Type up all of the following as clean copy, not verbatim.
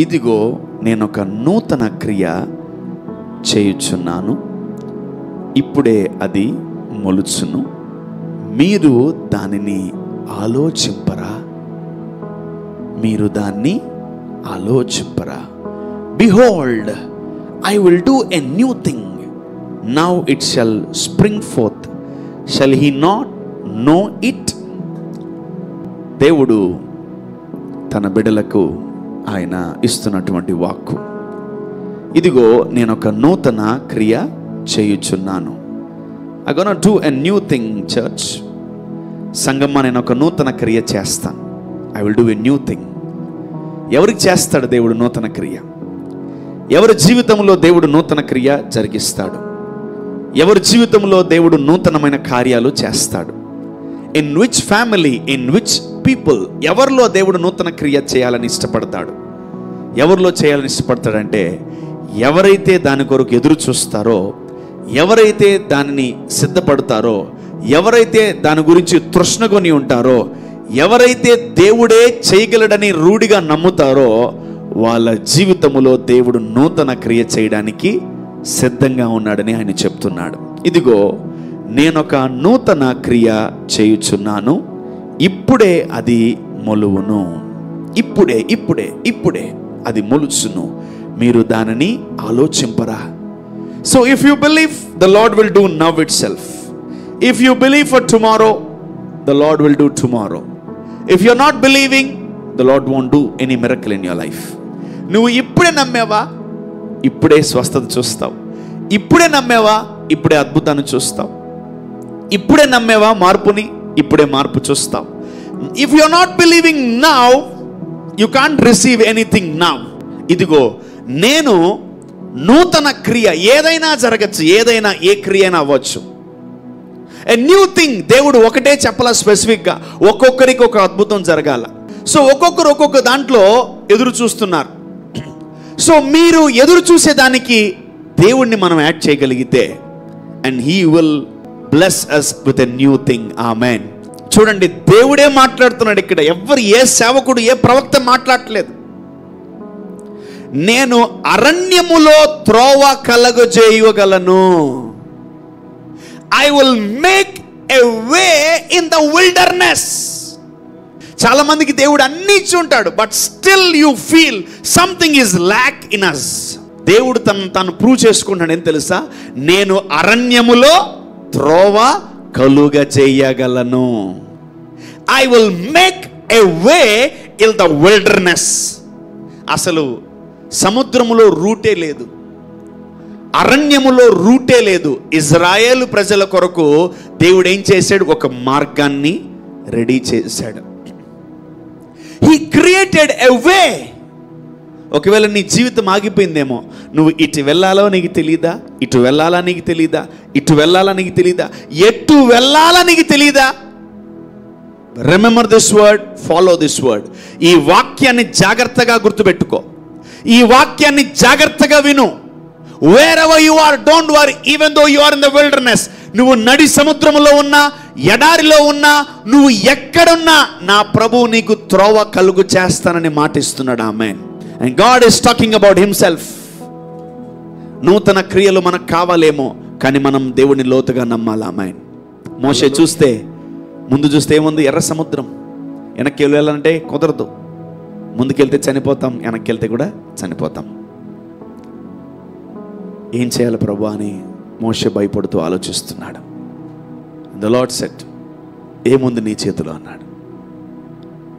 ఇదిగో నేనొక నూతన క్రియ చేయుచున్నాను, ఇప్పుడే అది మొలుచును, మీరు దానిని ఆలోచింపరా? మీరు దాన్ని ఆలోచింపరా? Behold, I will do a new thing. Now it shall spring forth. Shall he not know it? దేవుడు తన బిడ్డలకు ఆయన ఇస్తున్నటువంటి వాక్కు, ఇదిగో నేను ఒక నూతన క్రియ చేయుచున్నాను. I'm gonna do a new thing, church. సంగమా, నేను ఒక నూతన క్రియ చేస్తాను. I will do a new thing. ఎవరికి చేస్తాడు దేవుడు నూతన క్రియ? ఎవరి జీవితంలో దేవుడు నూతన క్రియ జరిగిస్తాడు? ఎవరి జీవితంలో దేవుడు నూతనమైన కార్యాలు చేస్తాడు? In which family, in which people, ఎవరిలో దేవుడు నూతన క్రియ చేయాలని ఇష్టపడతాడు? ఎవరిలో చేయాలని ఇష్టపడతాడంటే ఎవరైతే దాని కొరకు ఎదురు చూస్తారో, ఎవరైతే దానిని సిద్ధపడతారో, ఎవరైతే దాని గురించి తృష్ణకొని ఉంటారో, ఎవరైతే దేవుడే చేయగలడని రూఢిగా నమ్ముతారో వాళ్ళ జీవితంలో దేవుడు నూతన క్రియ చేయడానికి సిద్ధంగా ఉన్నాడని ఆయన చెప్తున్నాడు. ఇదిగో నేనొక నూతన క్రియ చేయుచున్నాను, ఇప్పుడే అది మొలువును. ఇప్పుడే ఇప్పుడే ఇప్పుడే అది మొలుచును, మీరు దానిని ఆలోచింపరా? So if you believe, the Lord will do now itself. If you believe for tomorrow, the Lord will do tomorrow. If you are not believing, the Lord won't do any miracle in your life. నువ్వు ఇప్పుడే నమ్మేవా, ఇప్పుడే స్వస్థత చూస్తావు. ఇప్పుడే నమ్మేవా, ఇప్పుడే అద్భుతాన్ని చూస్తావు. ఇప్పుడే నమ్మేవా మార్పుని, ఇప్పుడే మార్పు చూస్తావు. If you are not believing now, you can't receive anything now. ఇదిగో నేను నూతన క్రియ, ఏదైనా జరగచ్చు, ఏదైనా ఏ క్రియ అయినా అవ్వచ్చు. A new thing. దేవుడు ఒకటే చెప్పాల స్పెసిఫిక్గా, ఒక్కొక్కరికి ఒక అద్భుతం జరగాల. సో ఒక్కొక్కరు ఒక్కొక్క దాంట్లో ఎదురు చూస్తున్నారు. సో మీరు ఎదురు చూసేదానికి దేవుణ్ణి మనం యాడ్ చేయగలిగితే, and he will bless us with a new thing. ఆమేన్. చూడండి, దేవుడే మాట్లాడుతున్నాడు ఇక్కడ. ఎవరు, ఏ సేవకుడు, ఏ ప్రవక్త మాట్లాడట్లేదు. నేను అరణ్యములో త్రోవ కలగజేయగలను. I will make a way in the wilderness. చాలా మందికి దేవుడు అన్ని ఇచ్చి ఉంటాడు, but still you feel something is lakh in us. దేవుడు తను ప్రూవ్ చేసుకుంటాడు. ఏం తెలుసా? నేను అరణ్యములో త్రోవ కలుగ చేయగలను. I will make a way in the wilderness. అసలు సముద్రములో రూటే లేదు, అరణ్యములో రూటే లేదు. ఇజ్రాయేలు ప్రజల కొరకు దేవుడు ఏం చేశాడు? ఒక మార్గాన్ని రెడీ చేశాడు. హీ క్రియేటెడ్ ఎ వే. ఒకవేళ నీ జీవితం ఆగిపోయిందేమో, నువ్వు ఇటు వెళ్ళాలో నీకు తెలీదా, ఇటు వెళ్ళాలా నీకు తెలీదా, ఇటు వెళ్ళాలా నీకు తెలీదా, ఎటు వెళ్ళాలా నీకు తెలీదా? Remember this word, follow this word. ఈ వాక్యాన్ని జాగ్రత్తగా గుర్తుపెట్టుకో. ఈ వాక్యాన్ని జాగ్రత్తగా విను. Wherever you are, don't worry, even though you are in the wilderness. నువ్వు నడి సముద్రములో ఉన్నా, ఎడారిలో ఉన్నా, నువ్వు ఎక్కడున్నా, నా ప్రభువు నీకు త్రోవ కలుగు చేస్తానని మాటిస్తున్నాడు. ఆమేన్. And God is talking about himself. నూతన క్రియలు మనకు కావాలేమో, కానీ మనం దేవుని లోతుగా నమ్మాలి. ఆమేన్. మోషే చూస్తే, ముందు చూస్తే ఏముంది? ఎర్ర సముద్రం. వెనక్కి వెళ్ళాలంటే కుదరదు. ముందుకెళ్తే చనిపోతాం, వెనక్కి వెళ్తే కూడా చనిపోతాం. ఏం చేయాలి ప్రభు అని మోషే భయపడుతూ ఆలోచిస్తున్నాడు. ద లార్డ్ సెడ్, ఏముంది నీ చేతిలో అన్నాడు.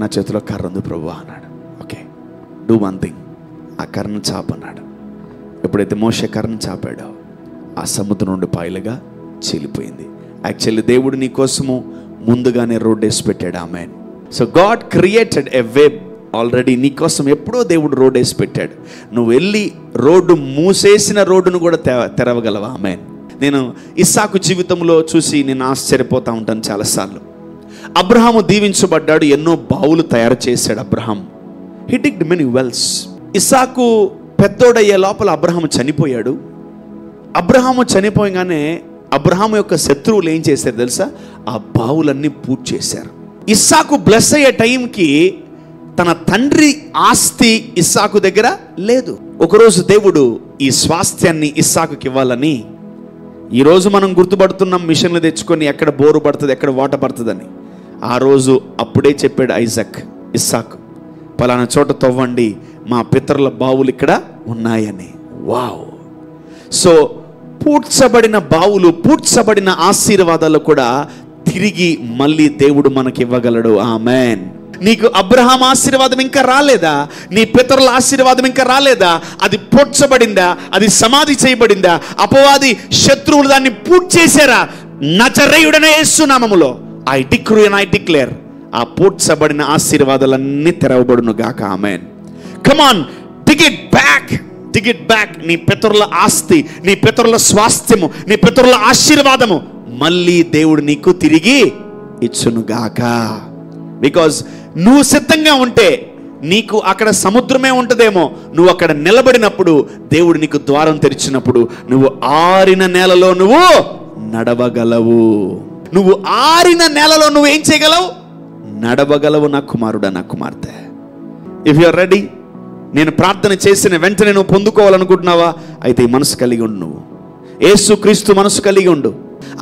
నా చేతిలో కర్ర ఉంది ప్రభు అన్నాడు. Okay, do one thing. ఆ కర్రను చాపన్నాడు. ఎప్పుడైతే మోషే కర్రను చాపాడో, ఆ సముద్రం నుండి పాయలుగా చీలిపోయింది. యాక్చువల్లీ దేవుడు నీ కోసము ముందుగానే రోడ్ వేసి పెట్టాడు. Amen. So God created a way already. నీకోసం ఎప్పుడో దేవుడు రోడ్ వేసి పెట్టాడు. నువ్వు వెళ్ళి రోడ్డు మూసేసిన రోడ్డును కూడా తెరవగలవా? ఆమేన్. నేను ఇస్సాకు జీవితంలో చూసి నేను ఆశ్చర్యపోతూ ఉంటాను చాలాసార్లు. అబ్రహాము దీవించబడ్డాడు, ఎన్నో బావులు తయారు చేశాడు Abraham. He digged many wells. Isaac పెద్దోడయ్యే లోపల అబ్రహాము చనిపోయాడు. అబ్రహాము చనిపోయగానే అబ్రహాము యొక్క శత్రువులు ఏం చేశారు తెలుసా? ఆ బావులన్నీ పూర్తి చేశారు. ఇస్సాకు బ్లెస్ అయ్యే టైంకి తన తండ్రి ఆస్తి ఇస్సాకు దగ్గర లేదు. ఒకరోజు దేవుడు ఈ స్వాస్థ్యాన్ని ఇస్సాకుకి ఇవ్వాలని, ఈరోజు మనం గుర్తుపడుతున్నాం మిషన్లు తెచ్చుకొని ఎక్కడ బోరు పడుతుంది, ఎక్కడ వాటర్ పడుతుందని. ఆ రోజు అప్పుడే చెప్పాడు ఇస్సాకు, పలానా చోట తవ్వండి, మా పితరుల బావులు ఇక్కడ ఉన్నాయని. వావ్! సో పూడ్చబడిన బావులు, పూడ్చబడిన ఆశీర్వాదాలు కూడా తిరిగి మళ్ళీ దేవుడు మనకి ఇవ్వగలడు. ఆమేన్. నీకు అబ్రహాం ఆశీర్వాదం ఇంకా రాలేదా? నీ పితరుల ఆశీర్వాదం ఇంకా రాలేదా? అది పూడ్చబడిందా? అది సమాధి చేయబడిందా? అపవాది శత్రువులు దాన్ని పూడ్చేశారా? నజరేయుడైన యేసు నామములో I decree and I declare, ఆ పూడ్చబడిన ఆశీర్వాదాలన్నీ తెరవబడును గాక. Amen. Come on, take it back. నీ పితరుల ఆస్తి, నీ పితరుల స్వాస్థ్యము, నీ పితరుల ఆశీర్వాదము మళ్ళీ దేవుడు నీకు తిరిగి ఇచ్చునుగాక. బికాజ్ నువ్వు సిద్ధంగా ఉంటే నీకు అక్కడ సముద్రమే ఉంటుందేమో, నువ్వు అక్కడ నిలబడినప్పుడు దేవుడు నీకు ద్వారం తెరిచినప్పుడు నువ్వు ఆరిన నేలలో నువ్వు నడవగలవు. నువ్వు ఆరిన నేలలో నువ్వు ఏం చేయగలవు? నడవగలవు నా కుమారుడా, నా కుమార్తె. ఇఫ్ యు ఆర్ రెడీ, నేను ప్రార్థన చేసిన వెంటనే నువ్వు పొందుకోవాలనుకుంటున్నావా? అయితే ఈ మనసు కలిగి ఉండు. నువ్వు యేసుక్రీస్తు మనసు కలిగి ఉండు.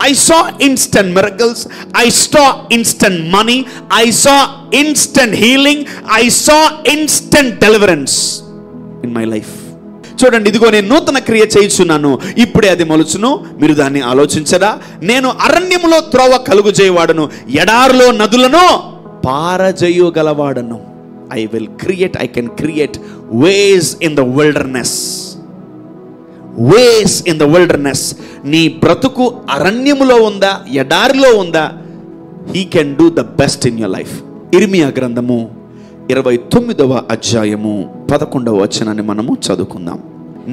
I saw instant miracles, I saw instant money, I saw instant healing, I saw instant deliverance in my life. చూడండి, ఇదిగో నేను నూతన క్రియ చేయుచున్నాను, ఇప్పుడే అది మొలుచును, మీరు దాన్ని ఆలోచించరా? నేను అరణ్యములో త్రోవ కలుగు చేయవాడను, ఎడారిలో నదులను పారజేయగలవాడను. I can create ways in the wilderness. Ways in the wilderness. నీ బ్రతుకు అరణ్యములో ఉందా, ఎడారిలో ఉందా? He can do the best in your life. ఇర్మియా గ్రంథము 29వ అధ్యాయము 11వ వచనాన్ని మనము చదువుకుందాం.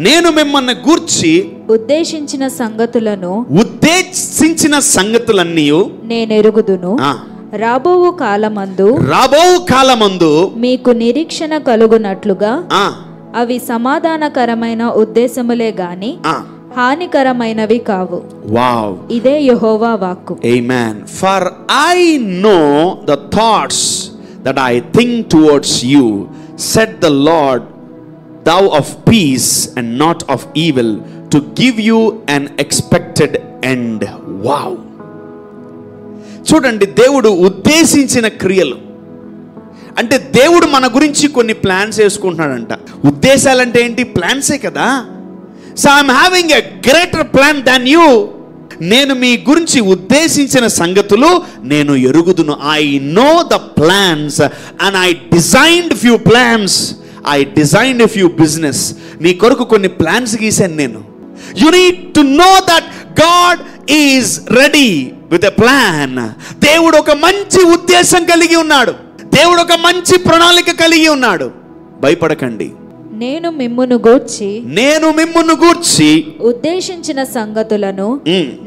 నేను మిమ్మల్ని గూర్చి ఉద్దేశించిన సంగతులన్నీ నేను ఎరుగుదును. రాబోవు కాలమందు మీకు నిరీక్షణ కలుగునట్లుగా అవి సమాధానకరమైన ఉద్దేశములే గాని హానికరమైనవి కావు. వావ్! ఇదే యెహోవా వాక్కు. Amen. For I know the thoughts that I think towards you, said the Lord, thou of peace and not of evil, to give you an expected end. Wow! చూడండి, దేవుడు ఉద్దేశించిన క్రియలు అంటే దేవుడు మన గురించి కొన్ని ప్లాన్స్ వేసుకుంటున్నాడంట. ఉద్దేశాలంటే ఏంటి? ప్లాన్సే కదా. So I'm having a greater plan than you. నేను మీ గురించి ఉద్దేశించిన సంగతులు నేను ఎరుగుదును. I know the plans and I designed few plans. I designed few business. నీ కొరకు కొన్ని ప్లాన్స్ గీసాను నేను. You need to know that God is ready with a plan. దేవుడు ఒక మంచి ఉద్దేశం కలిగి ఉన్నాడు. దేవుడు ఒక మంచి ప్రణాళిక కలిగి ఉన్నాడు. భయపడకండి. నేను మిమ్మును గూర్చి ఉద్దేశించిన సంగతులను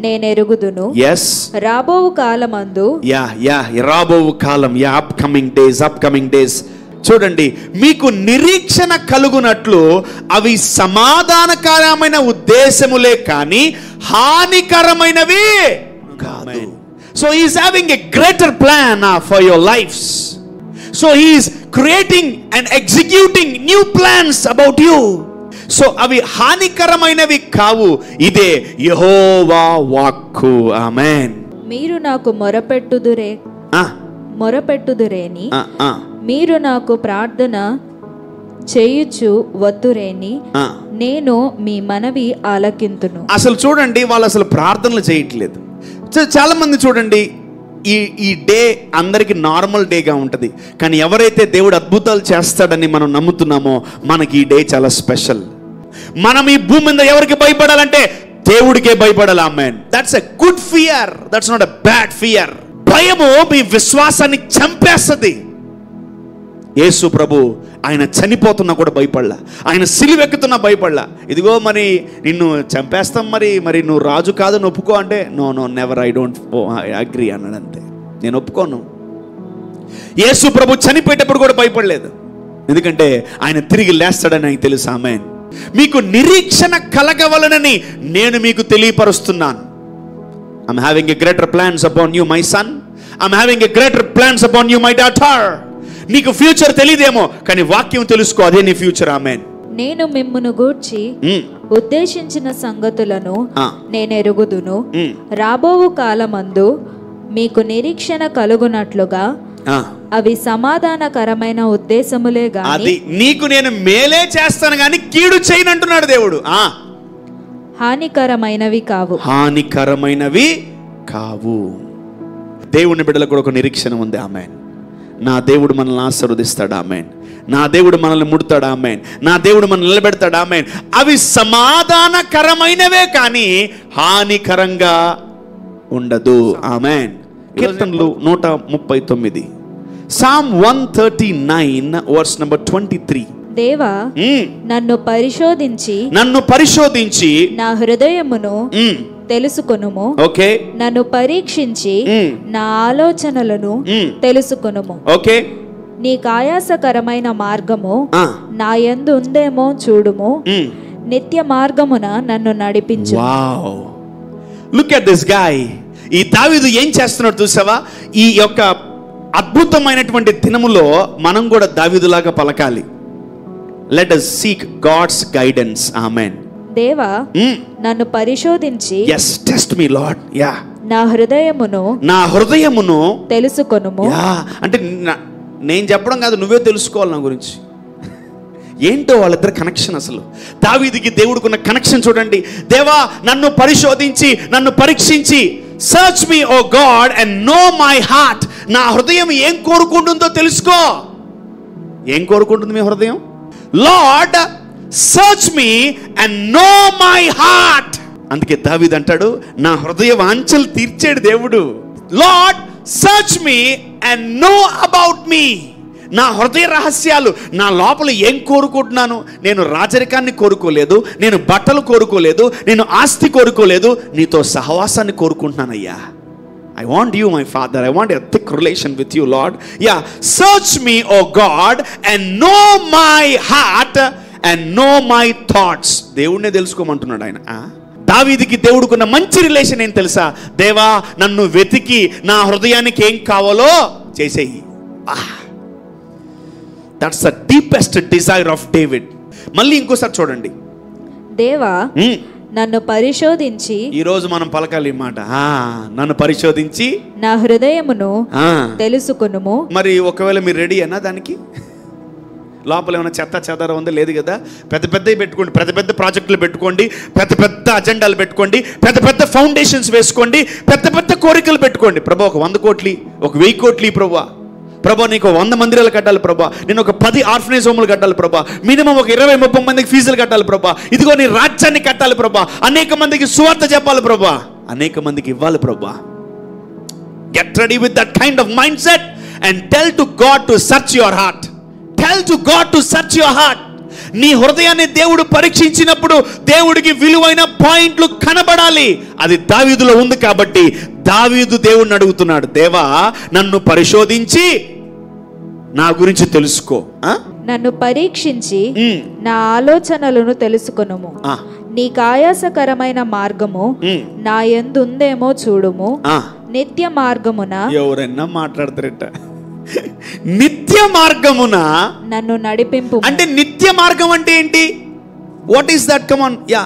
నేను ఎరుగుదును. రాబోవు కాలమందు రాబోవు కాలం, అప్కమింగ్ డేస్. చూడండి, మీకు నిరీక్షణ కలుగునట్లు అవి సమాధానకరమైన ఉద్దేశములే కానీ హానికరమైనవి కాదు. So he is having a greater plan for your lives. So he is creating and executing new plans about you. So అవి హానికరమైనవి కావు. ఇదే యెహోవా వాక్కు. ఆమేన్. మీరు నాకు మొరపెట్టుదురేని మీరు నాకు ప్రార్థన చేయుచు వద్దురేని నేను మీ మనవి ఆలకింతును. అసలు చూడండి, వాళ్ళు అసలు ప్రార్థనలు చేయట్లేదు. చాలా మంది చూడండి, ఈ డే అందరికి నార్మల్ డేగా ఉంటుంది. కానీ ఎవరైతే దేవుడు అద్భుతాలు చేస్తాడని మనం నమ్ముతున్నామో మనకి ఈ డే చాలా స్పెషల్. మనం ఈ భూమి మీద ఎవరికి భయపడాలంటే దేవుడికే భయపడాలి. Amen. That's a good fear, that's not a bad fear. భయము మీ విశ్వాసాన్ని చంపేస్తుంది. యేసు ప్రభు ఆయన చనిపోతున్నా కూడా భయపడలా, ఆయన సిలువెక్కుతున్నా భయపడలా. ఇదిగో మరి నిన్ను చంపేస్తాం, మరి నువ్వు రాజు కాదు ఒప్పుకో అంటే, no never, I don't agree అన్నాడు. అంతే, నేను ఒప్పుకోను. యేసు ప్రభు చనిపోయేటప్పుడు కూడా భయపడలేదు, ఎందుకంటే ఆయన తిరిగి లేస్తాడని ఆయనకు తెలుసు. ఆమేన్. మీకు నిరీక్షణ కలగవలనని నేను మీకు తెలియపరుస్తున్నాను. I'm having a greater plans upon you, my son. I'm having a greater plans upon you, my daughter. నీకు ఫ్యూచర్ తెలియదేమో, కానీ వాక్యం తెలుసుకో, అదే నీ ఫ్యూచర్. ఆమేన్. నేను మిమ్మును గూర్చి ఉద్దేశించిన సంగతులను నేను ఎరుగుదును. రాబోవు కాలమందు మీకు నిరీక్షణ కలుగునట్లుగా అవి సమాధానకరమైన ఉద్దేశములే గాని, అది నీకు నేను మేలే చేస్తాను గాని కీడు చేయను అంటున్నాడు దేవుడు. హానికరమైనవి కావు. హానికరమైనవి కావు. దేవుని బిడ్డలకు కూడా ఒక నిరీక్షణ ఉంది. ఆమేన్. నా దేవుడు మనల్ని ఆశీర్వదిస్తాడు. ఆమేన్. నా దేవుడు మనల్ని ముడతాడు. ఆమేన్. నా దేవుడు మనల్ని నిలబెడతాడు. ఆమేన్. అవి సమాధానకరమైనవే కానీ హానికరంగా ఉండదు. ఆమేన్. కీర్తనలు 139, Psalm 139 verse number 23. దేవా, నన్ను పరిశోధించి నా హృదయమును తెలుసుకొనుము. ఓకే. నన్ను పరీక్షించి నా ఆలోచనలను తెలుసుకొనుము. ఓకే. నీకు ఆయాసకరమైన మార్గము నా యందు ఉందేమో చూడుము. నిత్య మార్గమున నన్ను నడిపించు. Wow, look at this guy. ఈ దావీదు ఏం చేస్తున్నాడు చూసావా? ఈ యొక్క అద్భుతమైనటువంటి దినములో మనం కూడా దావీదులాగా పలకాలి. Let us seek God's guidance. Amen. దేవా, నన్ను పరిశోధించి yes test me Lord. yeah నా హృదయమును తెలుసుకొనుము. అంటే నేను చెప్పడం కాదు, నువ్వే తెలుసుకోవాలి నా గురించి. ఏంటో వాళ్ళిద్దరు కనెక్షన్. అసలు దావీదుకి దేవుడికున్న కనెక్షన్ చూడండి. దేవా, నన్ను పరిశోధించి, నన్ను పరీక్షించి, search me O God and know my heart. నా హృదయం ఏం కోరుకుంటుందో తెలుసుకో. ఏం కోరుకుంటుంది మీ హృదయం? Lord, search me and know my heart. అందుకే దావీదు అంటాడు, నా హృదయ వాంఛలు తీర్చాడు దేవుడు. Lord, search me and know about me. నా హృదయ రహస్యాలు, నా లోపల ఏం కోరుకుంటున్నాను. నేను రాజరికాన్ని కోరుకోలేదు, నేను బట్టలు కోరుకోలేదు, నేను ఆస్తి కోరుకోలేదు, నీతో సహవాసాన్ని కోరుకుంటున్నానయ్యా. I want you, my Father. I want a thick relation with you, Lord. Yeah, search me, O God, and know my heart and know my thoughts. దేవుడినే తెలుసుకోమంటున్నాడు ఆయన. దావీదుకి దేవుడికున్న మంచి రిలేషన్ ఏం తెలుసా? దేవా, నన్ను వెతికి నా హృదయానికి ఏం కావాలో చేసేయి. That's the deepest desire of David. మళ్ళీ ఇంకోసారి చూడండి. దేవా, నన్ను పరిశోధించి, ఈ రోజు మనం పలకాలి ఈ మాట, నన్ను పరిశోధించి నా హృదయమును తెలుసుకొనుము. మరి ఒకవేళ మీరు రెడీ అయినా దానికి? లోపల ఏమైనా చెత్త చెదారం ఉందా? లేదు కదా. పెద్ద పెద్దవి పెట్టుకోండి, పెద్ద పెద్ద ప్రాజెక్టులు పెట్టుకోండి, పెద్ద పెద్ద అజెండాలు పెట్టుకోండి, పెద్ద పెద్ద ఫౌండేషన్స్ వేసుకోండి, పెద్ద పెద్ద కోరికలు పెట్టుకోండి. ప్రభా, ఒక 100 కోట్లు, ఒక 1000 కోట్లు ప్రభా. ప్రభా, నీకు 100 మందిరాలు కట్టాలి ప్రభా. నేను ఒక 10 ఆర్ఫనేజ్ హోములు కట్టాలి ప్రభా. మినిమం ఒక 20-30 మందికి ఫీజులు కట్టాలి ప్రభా. ఇదిగో నీ రాజ్యాన్ని కట్టాలి ప్రభా. అనేక మందికి సువార్త చెప్పాలి ప్రభా. అనేక మందికి ఇవ్వాలి ప్రభా. Get ready with that kind of mindset and tell to God to search your heart. Tell to God to search your heart. నీ హృదయాన్ని దేవుడు పరీక్షించినప్పుడు దేవుడికి విలువైన పాయింట్లు కనబడాలి. అది దావీదులో ఉంది కాబట్టి దావీదు దేవుడిని అడుగుతున్నాడు, దేవా, నన్ను పరిశోధించి నా గురించి తెలుసుకో. నన్ను పరీక్షించి నా ఆలోచనలను తెలుసుకొనుము. నీకు ఆయాసకరమైన మార్గము నా యందు ఉందేమో చూడుము. నిత్య మార్గమున, ఎవరైనా మాట్లాడతారట, నిత్య మార్గమున నన్ను నడిపింపు. అంటే నిత్య మార్గం అంటే ఏంటి? What is that? Come on. Yeah,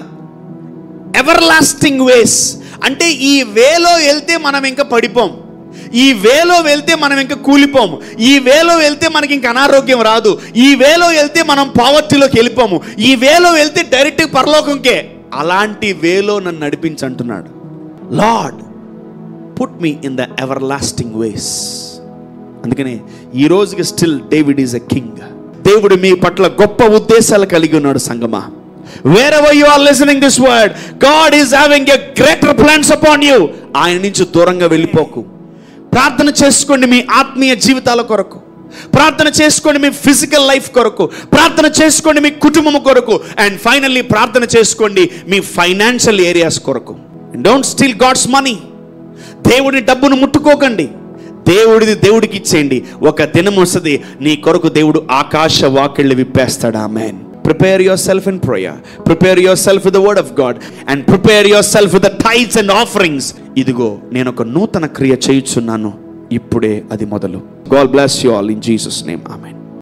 everlasting ways. అంటే ఈ వేలో వెళ్తే మనం ఇంకా పడిపోం, ఈ వేలో వెళ్తే మనం ఇంకా కూలిపోము, ఈ వేలో వెళ్తే మనకి ఇంకా అనారోగ్యం రాదు, ఈ వేలో వెళ్తే మనం పావర్టీలోకి వెళ్ళిపోము, ఈ వేలో వెళ్తే డైరెక్ట్ పరలోకంకే. అలాంటి వేలో నన్ను నడిపించంటున్నాడు. Lord, put me in the everlasting ways. అందుకనే ఈ రోజుకి still David is a king. దేవుడు మీ పట్ల గొప్ప ఉద్దేశాలు కలిగి ఉన్నాడు సంగమా. Wherever you are listening this word, God is having a greater plans upon you. ఆయన నుంచి దూరంగా వెళ్ళిపోకు. ప్రార్థన చేసుకోండి మీ ఆత్మీయ జీవితాల కొరకు, ప్రార్థన చేసుకోండి మీ ఫిజికల్ లైఫ్ కొరకు, ప్రార్థన చేసుకోండి మీ కుటుంబం కొరకు, అండ్ ఫైనల్లీ ప్రార్థన చేసుకోండి మీ ఫైనాన్షియల్ ఏరియాస్ కొరకు. Don't steal God's money. దేవుడి డబ్బును ముట్టుకోకండి. దేవుడిది దేవుడికి ఇచ్చేయండి. ఒక దినం వస్తుంది నీ కొరకు దేవుడు ఆకాశ వాకిళ్ళు విప్పేస్తాడు. ఆమేన్. Prepare yourself in prayer. Prepare yourself with the word of God and prepare yourself with the tithes and offerings. ఇదిగో నేను ఒక నూతన క్రియ చేయుచున్నాను. ఇప్పుడే అది మొదలు. God bless you all in Jesus name. Amen.